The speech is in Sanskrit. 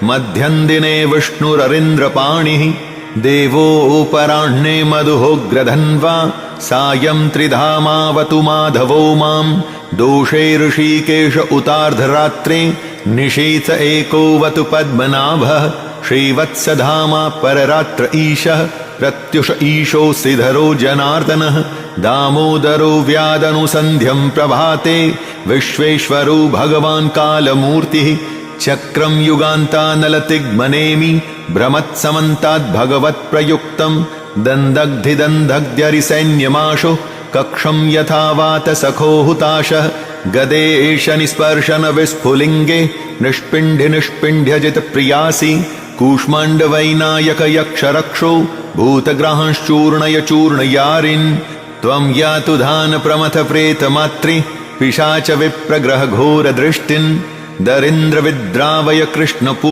मध्यन्दिने विष्णुररिन्द्रपाणिः देवोपराह्णे मधुहोग्रधन्वा सायं त्रिधामावतु माधवो मां दोषे ऋषिकेश उतार्धरात्रे निशीथ एकोऽवतु पद्मनाभः श्रीवत्सधामा पररात्र ईशः प्रत्युष ईशो श्रीधरो जनार्दनः दामोदरो व्यादनुसन्ध्यं प्रभाते विश्वेश्वरो भगवान् कालमूर्तिः चक्रं युगान्तानलतिग्मनेमि भ्रमत्समन्ताद्भगवत्प्रयुक्तं दन्दग्धिदन्दग्ध्यरिसैन्यमाशु कक्षं यथा वातसखो हुताशः गदेश निस्पर्शन विस्फुलिङ्गे निष्पिण्ड्यजितप्रियासि कूष्माण्डवैनायक यक्षरक्षो भूतग्रांश्चूर्णय चूर्णयारिन् त्वं यातु धान प्रमथ प्रेतमात्रि पिशाच विप्रग्रह घोरदृष्टिन् दरिन्द्र विद्रावय कृष्णपू